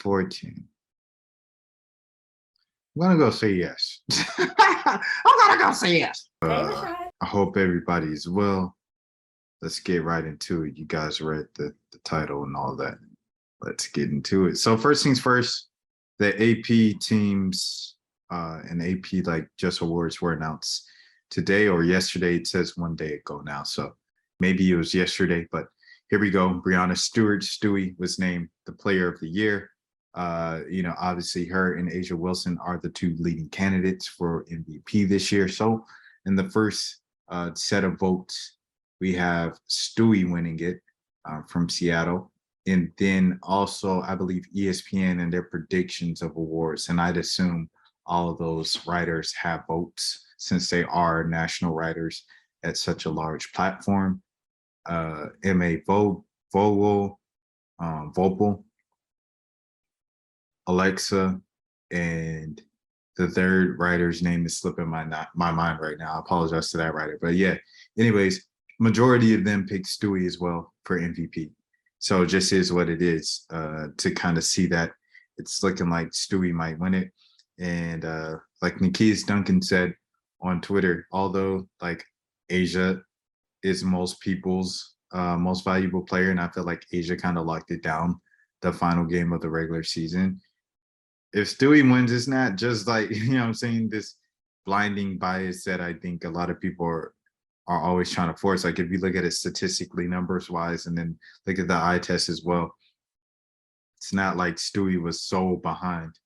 14. I'm gonna go say yes. I'm gonna go say yes. I hope everybody is well. Let's get right into it. You guys read the title and all that. Let's get into it. So first things first, the AP teams and AP like just awards were announced today or yesterday. It says one day ago now. So maybe it was yesterday, but here we go. Breanna Stewart, Stewie, was named the player of the year. Obviously her and Asia Wilson are the two leading candidates for MVP this year. So in the first set of votes, we have Stewie winning it from Seattle. And then also, I believe ESPN and their predictions of awards. And I'd assume all of those writers have votes since they are national writers at such a large platform. M.A. Vogel, Vopel, Alexa, and the third writer's name is slipping my mind right now. I apologize to that writer. But yeah, anyways, majority of them picked Stewie as well for MVP. So it just is what it is to kind of see that it's looking like Stewie might win it. And like Nikias Duncan said on Twitter, although like Asia is most people's most valuable player, and I feel like Asia kind of locked it down the final game of the regular season. If Stewie wins, it's not just like, I'm saying, this blinding bias that I think a lot of people are always trying to force. Like if you look at it statistically, numbers wise, and then look at the eye test as well, it's not like Stewie was so behind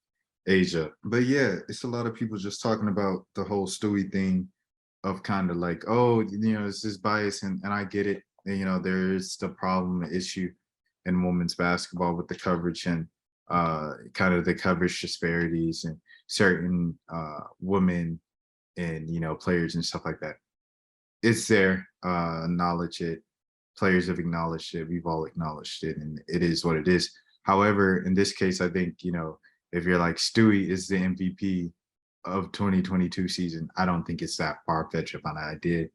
Asia. But yeah, it's a lot of people just talking about the whole Stewie thing of kind of like, oh, it's this bias, and I get it. And, there's the problem, issue in women's basketball with the coverage and kind of the coverage disparities and certain women and, players and stuff like that. It's there, acknowledge it. Players have acknowledged it. We've all acknowledged it, and it is what it is. However, in this case, I think, if you're like Stewie is the MVP of 2022 season, I don't think it's that far-fetched of an idea.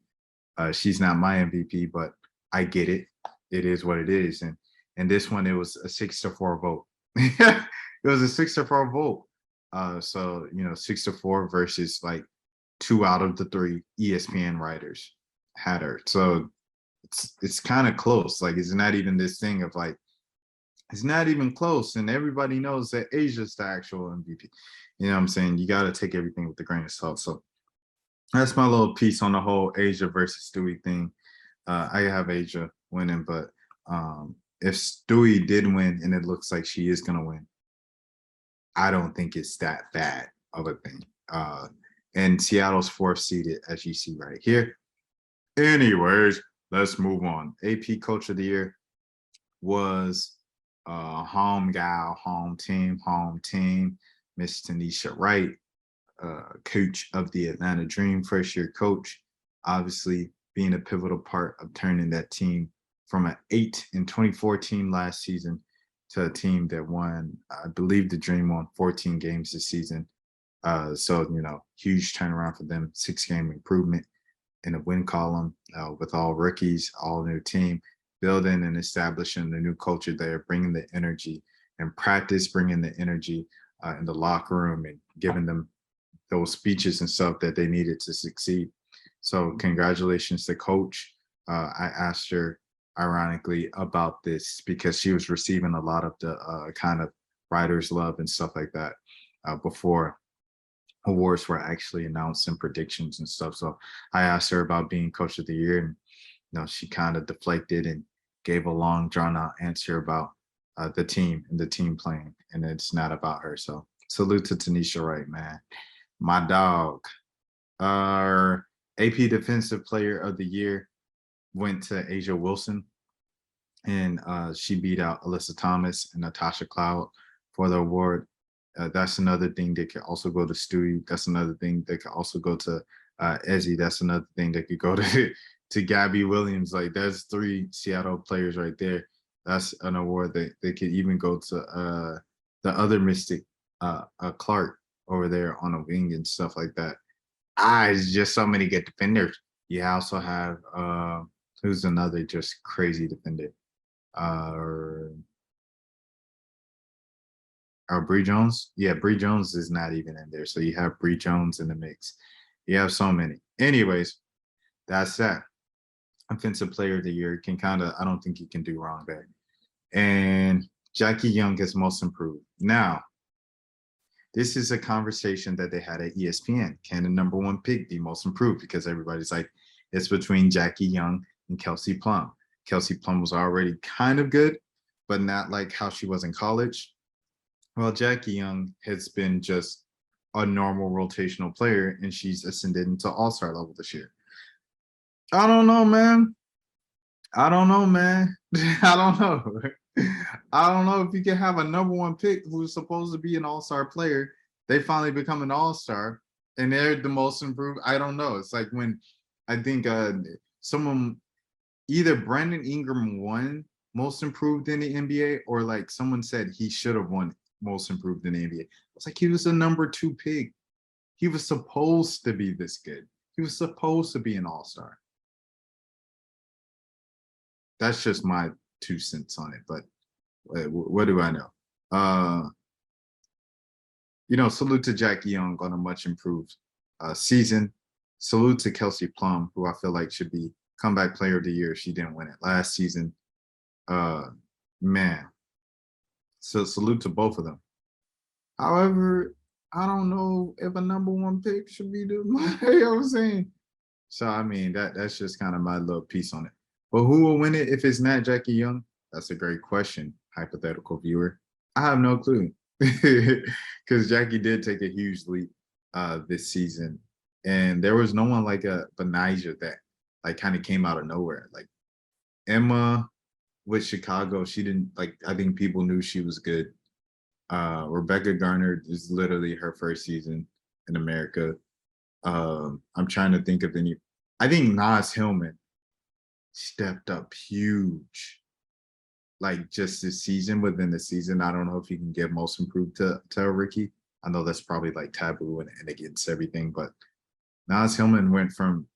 She's not my MVP, but I get it. It is what it is. And this one, it was a 6-4 vote. It was a 6-4 vote. So, 6-4 versus like 2 out of the 3 ESPN writers had her. So it's kind of close. Like it's not even this thing of like, it's not even close. And everybody knows that Asia's the actual MVP. You know what I'm saying? You got to take everything with a grain of salt. So that's my little piece on the whole Asia versus Stewie thing. I have Asia winning, but if Stewie did win, and it looks like she is going to win, I don't think it's that bad of a thing. And Seattle's 4th seeded, as you see right here. Anyways, let's move on. AP Coach of the Year was home gal, home team, Miss Tanisha Wright, coach of the Atlanta Dream, first-year coach, obviously being a pivotal part of turning that team from an 8 in 2014 last season to a team that won, I believe the Dream won 14 games this season. So, huge turnaround for them, 6-game improvement in the win column with all rookies, all new team, building and establishing the new culture there, bringing the energy and practice, bringing the energy in the locker room and giving them those speeches and stuff that they needed to succeed. So congratulations to Coach. I asked her, ironically, about this because she was receiving a lot of the kind of writers' love and stuff like that before awards were actually announced and predictions and stuff. So I asked her about being Coach of the Year, and she kind of deflected and gave a long, drawn-out answer about the team and the team playing, and it's not about her. So salute to Tanisha Wright, man, my dog. Our AP Defensive Player of the Year went to Asia Wilson, and she beat out Alyssa Thomas and Natasha Cloud for the award. That's another thing that could also go to Stewie. That's another thing that could also go to Ezzy. That's another thing that could go to Gabby Williams. Like there's 3 Seattle players right there. That's an award that they could even go to the other Mystic, Clark over there on a wing and stuff like that. It's just so many good defenders. You also have who's another just crazy defender? Bree Jones. Yeah, Bree Jones is not even in there. So you have Bree Jones in the mix. You have so many. Anyways, that's that. Offensive player of the year can kind of, I don't think you can do wrong there. And Jackie Young is most improved. Now, this is a conversation that they had at ESPN. Can the number one pick be most improved? Because everybody's like, it's between Jackie Young and Kelsey Plum. Kelsey Plum was already kind of good, but not like how she was in college. Well, Jackie Young has been just a normal rotational player, and she's ascended into all-star level this year. I don't know, man. I don't know, man. I don't know. I don't know if you can have a number one pick who's supposed to be an all-star player. They finally become an all-star and they're the most improved. I don't know. It's like when I think someone, either Brandon Ingram won most improved in the NBA, or like someone said he should have won most improved in the NBA. It's like he was a number two pick. He was supposed to be this good. He was supposed to be an all-star. That's just my 2 cents on it, but what do I know? Salute to Jackie Young on a much improved season. Salute to Kelsey Plum, who I feel like should be comeback player of the year. She didn't win it last season. Man. So salute to both of them. However, I don't know if a number one pick should be the you know what I'm saying? So I mean that's just kind of my little piece on it. But who will win it if it's not Jackie Young? That's a great question, hypothetical viewer. I have no clue. Because Jackie did take a huge leap this season. And there was no one like a Benijah that like kind of came out of nowhere. Like Emma with Chicago, she didn't like, I think people knew she was good. Rebecca Garner is literally her first season in America. I'm trying to think of any. I think Nas Hillman stepped up huge, like just this season. Within the season, I don't know if he can get most improved to Ricky. I know that's probably like taboo and against everything, but Nas Hillman went from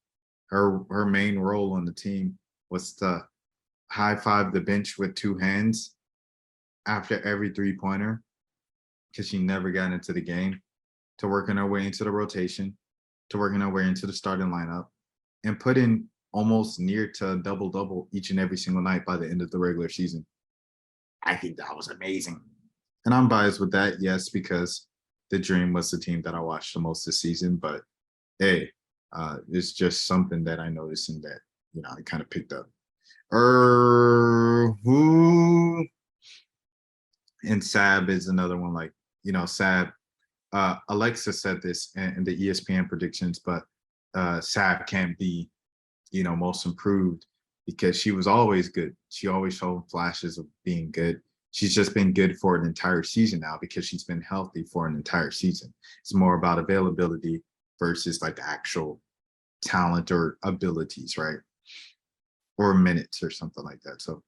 her main role on the team was to high five the bench with two hands after every 3-pointer because she never got into the game, to working her way into the rotation, to working her way into the starting lineup, and put in almost near to double-double each and every single night by the end of the regular season. I think that was amazing. And I'm biased with that, yes, because the Dream was the team that I watched the most this season. But hey, it's just something that I noticed and that, I kind of picked up. Who? And Sab is another one, like, Sab. Alexa said this in the ESPN predictions, but Sab can't be, most improved because she was always good. She always showed flashes of being good. She's just been good for an entire season now because she's been healthy for an entire season. It's more about availability versus like actual talent or abilities, right? Or minutes or something like that. So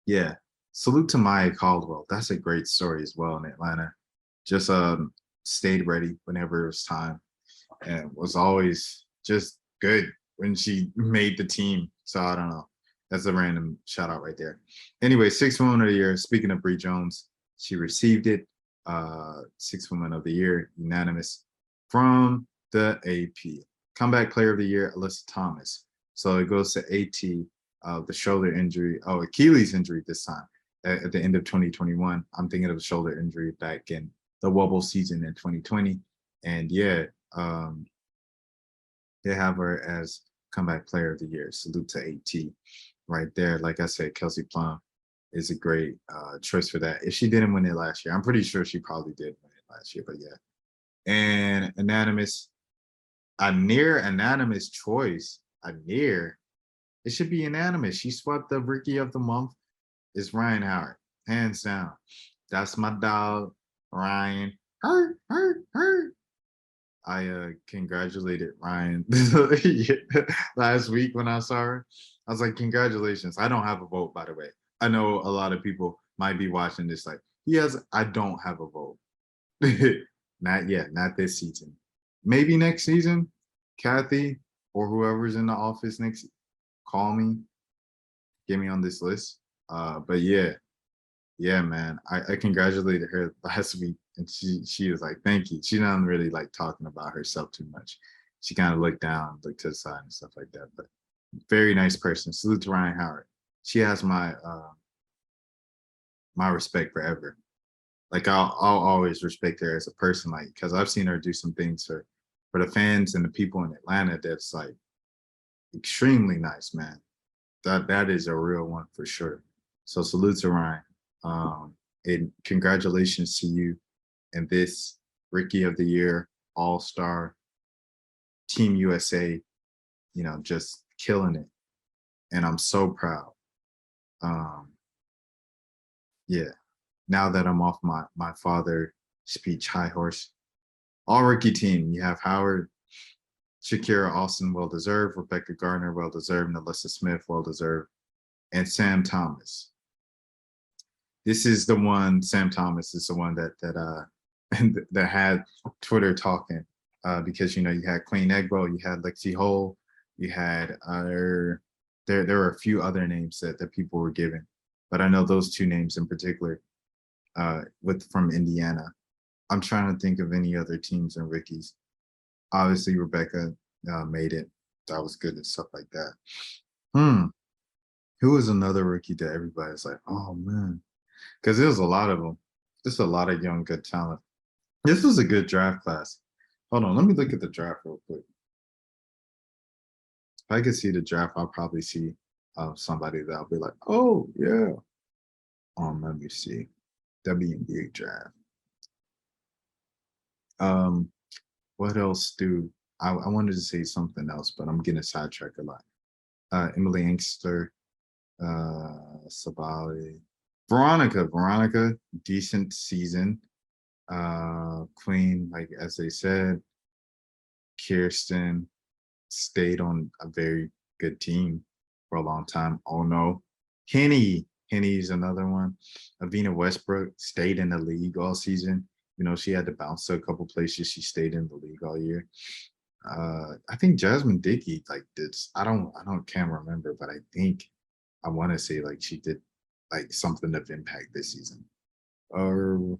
yeah, salute to Maya Caldwell. That's a great story as well in Atlanta. Just stayed ready whenever it was time and was always just good when she made the team. So I don't know. That's a random shout out right there. Anyway, sixth woman of the year. Speaking of Bree Jones, she received it. Sixth woman of the year, unanimous from the AP. Comeback player of the year, Alyssa Thomas. So it goes to AT, the shoulder injury, Achilles injury this time at the end of 2021. I'm thinking of a shoulder injury back in the wobble season in 2020. And yeah, they have her as comeback player of the year. Salute to AT right there. Like I said, Kelsey Plum is a great choice for that. If she didn't win it last year, I'm pretty sure she probably did win it last year, but yeah. And a near unanimous choice, it should be unanimous. She swept the Rookie of the Month is Ryan Howard, hands down. That's my dog, Ryan. Hurt. I congratulated Ryan last week when I saw her. I was like, congratulations. I don't have a vote, by the way. I know a lot of people might be watching this like, yes, I don't have a vote. Not yet, not this season. Maybe next season, Kathy or whoever's in the office next, call me, get me on this list. But yeah, Yeah, man. I congratulated her last week, and she was like, "Thank you." She doesn't really like talking about herself too much. She kind of looked down, looked to the side, and stuff like that. But very nice person. Salute to Ryan Howard. She has my respect forever. Like I'll always respect her as a person, like because I've seen her do some things for the fans and the people in Atlanta that's like extremely nice, man. That is a real one for sure. So salute to Ryan. And congratulations to you and this Rookie of the Year, All Star, Team USA. Just killing it, and I'm so proud. Um, yeah. Now that I'm off my father speech high horse, all rookie team. You have Howard, Shakira Austin, well deserved. Rebecca Gardner, well deserved. Nalissa Smith, well deserved. And Sam Thomas. This is the one. Sam Thomas is the one that had Twitter talking because you had Queen Egbo, you had Lexi Hole, you had there were a few other names that people were given, but I know those two names in particular with from Indiana. I'm trying to think of any other teams and rookies. Obviously, Rebecca made it. That was good and stuff like that. Hmm. Who was another rookie that everybody's like, oh man, because there's a lot of them. Just a lot of young, good talent. This was a good draft class. Hold on, let me look at the draft real quick. If I could see the draft, I'll probably see somebody that I'll be like, oh yeah. Let me see. WNBA draft. Um, what else do I wanted to say something else, but I'm getting sidetracked a lot. Emily Inkster, Sabali, Veronica, decent season. Queen, like as they said, Kirsten stayed on a very good team for a long time. Oh no, Henny's another one. Avina Westbrook stayed in the league all season. She had to bounce to a couple places. She stayed in the league all year. I think Jasmine Dickey like this. I don't can't remember, but I want to say like she did like something of impact this season. Or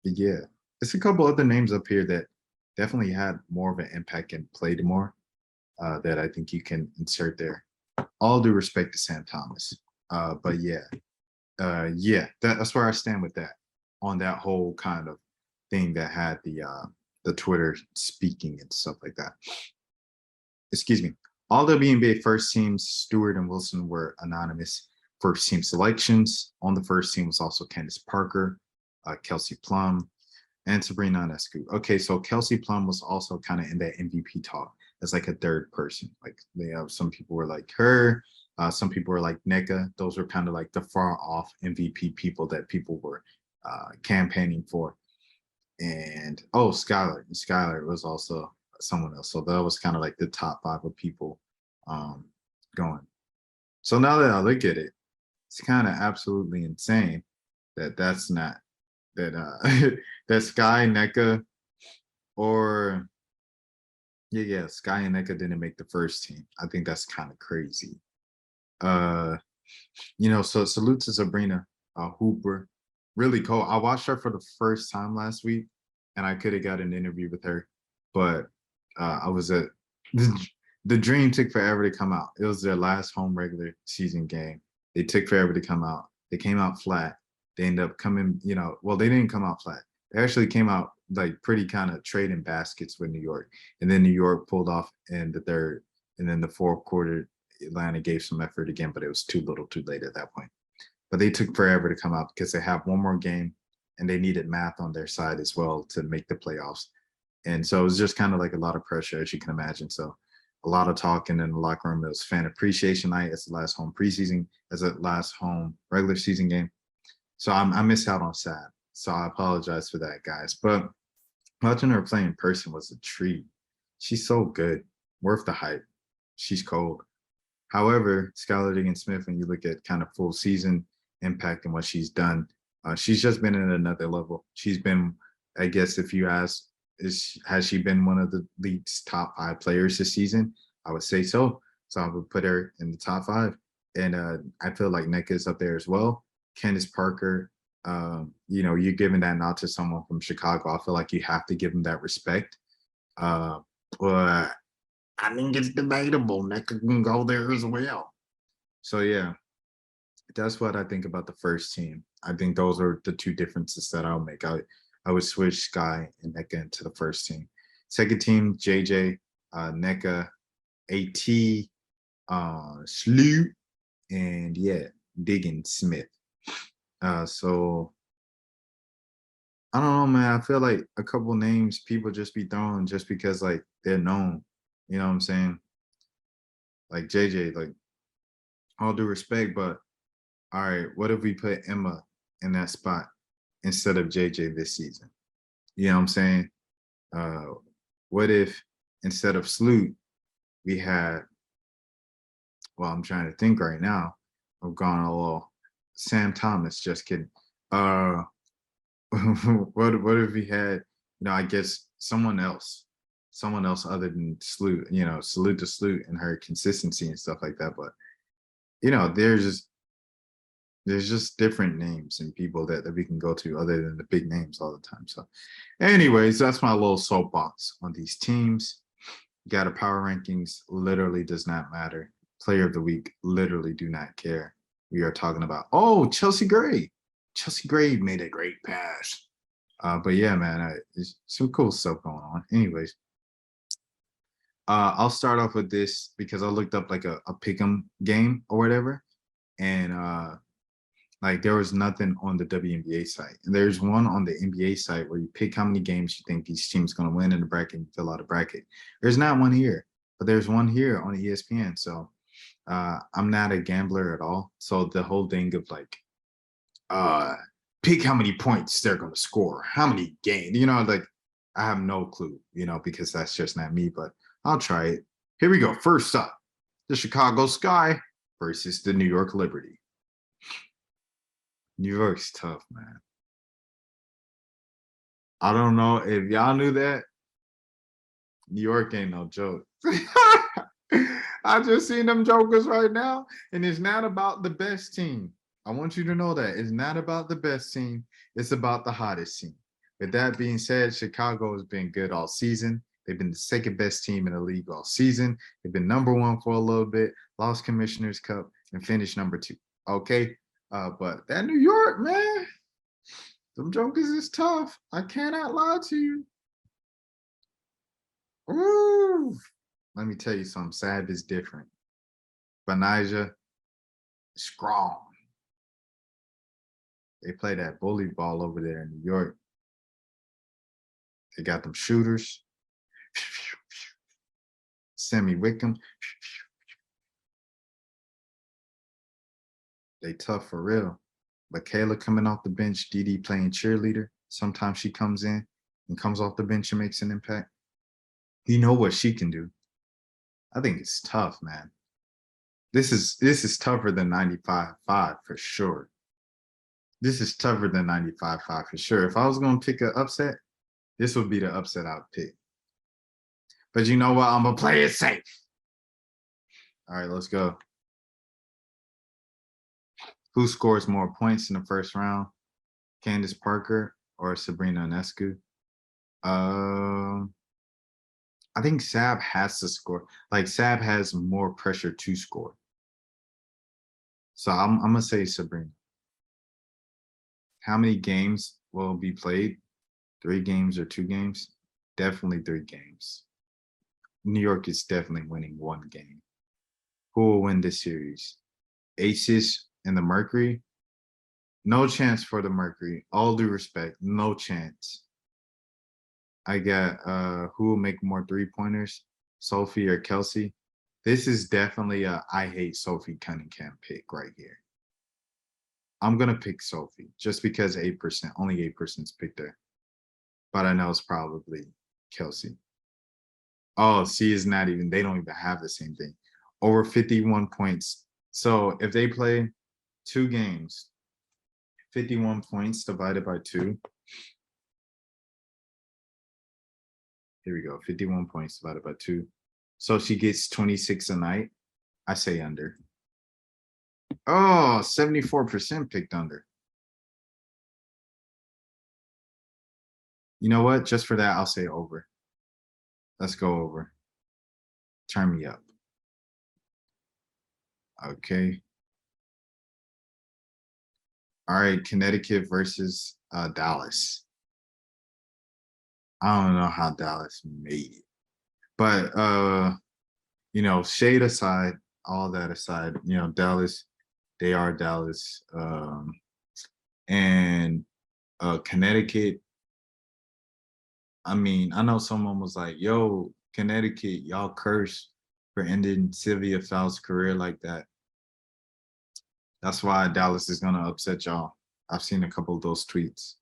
yeah, it's a couple other names up here that definitely had more of an impact and played more that I think you can insert there. All due respect to Sam Thomas, but yeah, that's where I stand with that on that whole kind of thing that had the Twitter speaking and stuff like that. Excuse me. All WNBA first teams, Stewart and Wilson, were anonymous first team selections. On the first team was also Candace Parker, Kelsey Plum, and Sabrina Ionescu. Okay, so Kelsey Plum was also kind of in that MVP talk as like a third person. Like they have some people were like her, some people were like NECA. Those were kind of like the far off MVP people that people were campaigning for. And Skylar was also someone else. So that was kind of like the top five of people um, going. So now that I look at it, it's kind of absolutely insane that that's not that that Sky NECA or Sky and NECA didn't make the first team. I think that's kind of crazy. Uh, so salute to Sabrina Hooper. Really cool. I watched her for the first time last week, and I could have got an interview with her, but I was at the dream took forever to come out. It was their last home regular season game. They took forever to come out. They came out flat. They ended up coming, well, they didn't come out flat. They actually came out like pretty kind of trading baskets with New York. And then New York pulled off in the third. And then the fourth quarter, Atlanta gave some effort again, but it was too little too late at that point. But they took forever to come out because they have one more game and they needed math on their side as well to make the playoffs. And so it was just kind of like a lot of pressure, as you can imagine. So a lot of talking in the locker room. It was fan appreciation night as the last home preseason, as the last home regular season game. So I missed out on SAD. So I apologize for that, guys. But watching her play in person was a treat. She's so good, worth the hype. She's cold. However, Skylar Diggins Smith, when you look at kind of full season impact and what she's done, she's just been at another level. She's been, I guess, if you ask, has she been one of the league's top 5 players this season? I would say so. So I would put her in the top 5. And I feel like NECA is up there as well. Candace Parker, You're giving that nod to someone from Chicago. I feel like you have to give them that respect. Uh, but I think it's debatable. Necker can go there as well. So yeah, that's what I think about the first team. I think those are the two differences that I'll make. I would switch Sky and NECA into the first team. Second team, JJ, NECA, AT, Slew, and yeah, Diggin Smith. So I don't know, man. I feel like a couple names people just be throwing just because like they're known. You know what I'm saying? Like JJ, like all due respect, but all right, what if we put Emma in that spot instead of JJ this season? You know what I'm saying? Uh, what if instead of Sloot, we had, well, I'm trying to think right now. I've gone a little Sam Thomas, just kidding. Uh, what if we had, I guess someone else other than Sloot, salute to Sloot and her consistency and stuff like that. But, there's just different names and people that we can go to other than the big names all the time. So anyways, that's my little soapbox on these teams. Got a power rankings, literally does not matter. Player of the week, literally do not care. We are talking about, Chelsea Gray. Chelsea Gray made a great pass. But yeah, man, it's some cool stuff going on. Anyways, I'll start off with this because I looked up like a pick'em game or whatever. And like there was nothing on the WNBA site. And there's one on the NBA site where you pick how many games you think each team's going to win in the bracket and fill out a bracket. There's not one here, but there's one here on ESPN. So I'm not a gambler at all. So the whole thing of like, pick how many points they're going to score, how many games, like I have no clue, because that's just not me, but I'll try it. Here we go. First up, the Chicago Sky versus the New York Liberty. New York's tough, man. I don't know if y'all knew that. New York ain't no joke. I just seen them jokers right now, and it's not about the best team. I want you to know that it's not about the best team. It's about the hottest team. With that being said, Chicago has been good all season. They've been the second best team in the league all season. They've been number one for a little bit, lost Commissioner's Cup, and finished number 2. Okay. But that New York, man, them jokers is tough. I cannot lie to you. Ooh. Let me tell you something. Sab is different. Banija, strong. They play that bully ball over there in New York. They got them shooters. Sammy Wickham. They tough for real. But Kayla coming off the bench, Dee playing cheerleader. Sometimes she comes in and comes off the bench and makes an impact. You know what she can do. I think it's tough, man. This is tougher than 95-5 for sure. This is tougher than 95-5 for sure. If I was going to pick an upset, this would be the upset I'd pick. But you know what? I'm going to play it safe. All right, let's go. Who scores more points in the first round? Candace Parker or Sabrina Ionescu? I think Sab has to score. Like Sab has more pressure to score. So I'm gonna say Sabrina. How many games will be played? 3 games or 2 games? Definitely 3 games. New York is definitely winning 1 game. Who will win this series? Aces and the Mercury? No chance for the Mercury. All due respect, no chance. I got who will make more 3-pointers? Sophie or Kelsey? This is definitely a I hate Sophie Cunningham pick right here. I'm gonna pick Sophie just because 8%, only 8% picked her. But I know it's probably Kelsey. Oh, she is not even, they don't even have the same thing. Over 51 points. So if they play 2 games, 51 points divided by 2. Here we go, 51 points divided by 2. So she gets 26 a night. I say under. Oh, 74% picked under. You know what? Just for that, I'll say over. Let's go over. Turn me up. Okay. All right. Connecticut versus Dallas. I don't know how Dallas made it. But shade aside, all that aside, Dallas, they are Dallas. And Connecticut, I mean, I know someone was like, yo, Connecticut, y'all curse for ending Sylvia Fowles' career like that. That's why Dallas is gonna upset y'all. I've seen a couple of those tweets.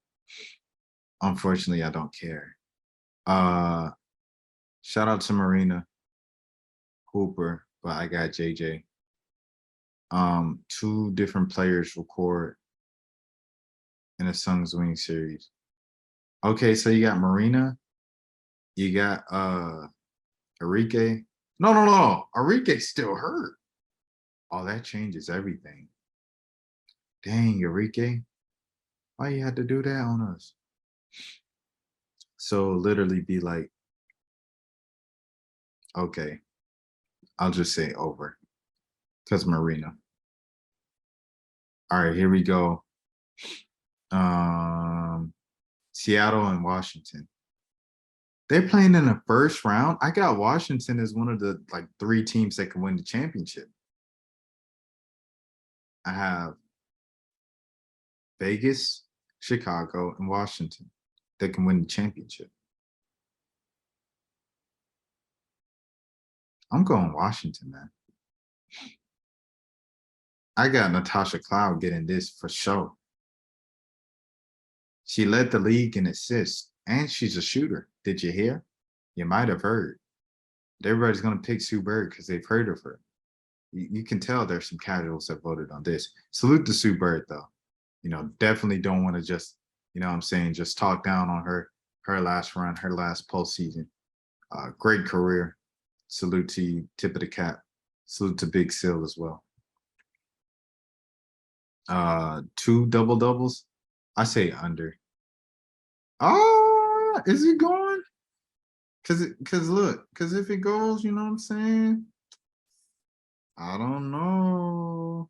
Unfortunately, I don't care. Uh Shout out to Marina Hooper, but I got JJ. Two different players record in a Suns winning series. Okay, so you got Marina, you got Enrique. No. Enrique's still hurt. Oh, that changes everything. Dang, Enrique. Why you had to do that on us? So literally be like, okay, I'll just say over. Because Marina. All right, here we go. Seattle and Washington. They're playing in the first round. I got Washington as one of the like three teams that can win the championship. I have Vegas, Chicago, and Washington that can win the championship. I'm going Washington, man. I got Natasha Cloud getting this for sure. She led the league in assists, and she's a shooter. Did you hear? You might have heard. Everybody's going to pick Sue Bird because they've heard of her. You can tell there's some casuals that voted on this. Salute to Sue Bird, though. Definitely don't want to just, what I'm saying, just talk down on her last run, her last postseason. Great career. Salute to you, tip of the cap. Salute to Big Sil as well. Two double doubles. I say under. Oh, is it going? Cause if it goes, you know what I'm saying? I don't know.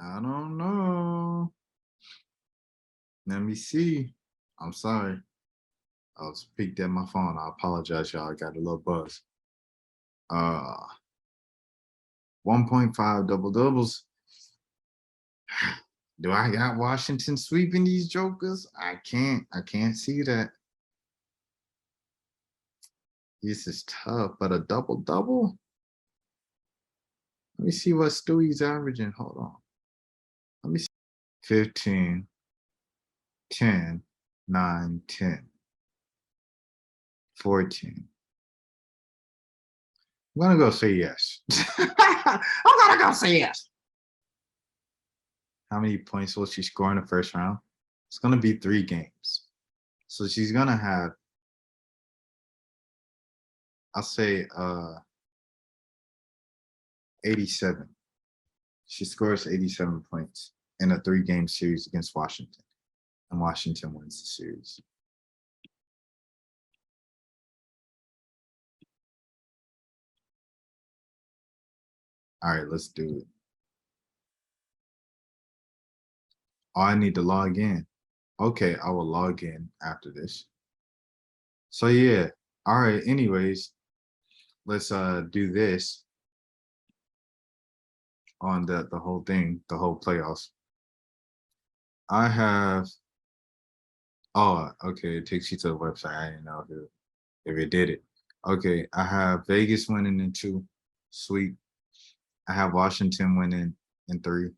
I don't know. Let me see. I'm sorry. I was peeked at my phone. I apologize, y'all. I got a little buzz. 1.5 double doubles. Do I got Washington sweeping these jokers? I can't see that. This is tough, but a double double? Let me see what Stewie's averaging. Hold on. Let me see. 15, 10, 9, 10, 14. I'm gonna go say yes. I'm gonna go say yes. How many points will she score in the first round? It's gonna be 3 games. So she's gonna have, I'll say 87. She scores 87 points in a 3-game series against Washington. And Washington wins the series. All right, let's do it. Oh, I need to log in. Okay, I will log in after this. So yeah, all right, anyways, let's do this on the whole thing, the whole playoffs. I have, oh, okay, it takes you to the website. I didn't know if it did it. Okay, I have Vegas winning in 2, sweet. I have Washington winning in 3.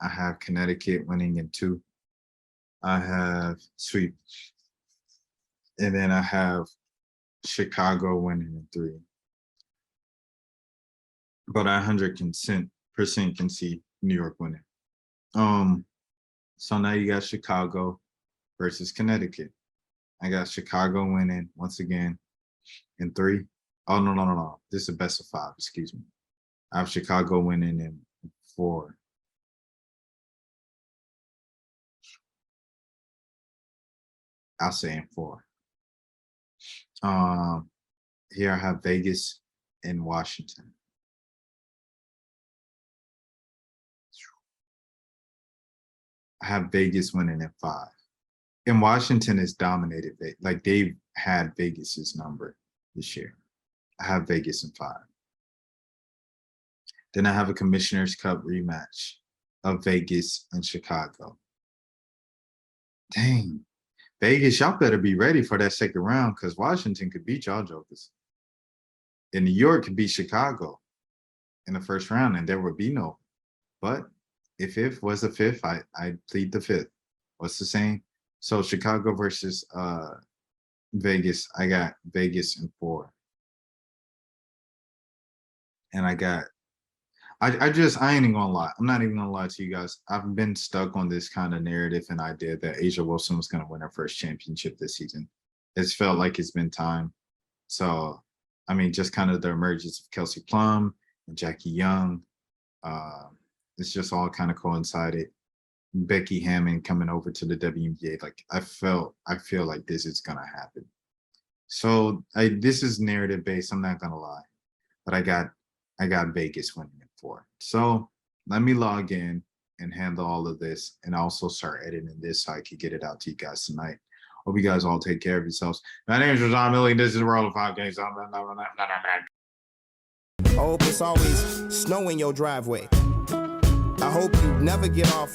I have Connecticut winning in 2. I have sweep. And then I have Chicago winning in 3. But I 100% can see New York winning. So now you got Chicago versus Connecticut. I got Chicago winning once again in 3. Oh no. This is a best of 5, excuse me. I have Chicago winning in 4. I'll say in 4. Um, Here I have Vegas and Washington. I have Vegas winning in 5. And Washington has dominated. Like they've had Vegas's number this year. I have Vegas in 5. Then I have a Commissioner's Cup rematch of Vegas and Chicago. Dang. Vegas, y'all better be ready for that second round because Washington could beat y'all jokers. And New York could beat Chicago in the first round, and there would be no. But if it was a 5th, I plead the 5th. What's the saying? So Chicago versus Vegas. I got Vegas in 4. And I ain't even gonna lie. I'm not even gonna lie to you guys. I've been stuck on this kind of narrative and idea that Asia Wilson was gonna win her first championship this season. It's felt like it's been time. So, I mean, just kind of the emergence of Kelsey Plum and Jackie Young. It's just all kind of coincided. Becky Hammond coming over to the WNBA. Like I feel like this is gonna happen. So this is narrative based. I'm not gonna lie, but I got Vegas winning it 4. So let me log in and handle all of this, and also start editing this so I can get it out to you guys tonight. Hope you guys all take care of yourselves. My name is Rajon Millie. This is World of 5 Games. I hope it's always snow in your driveway. I hope you never get off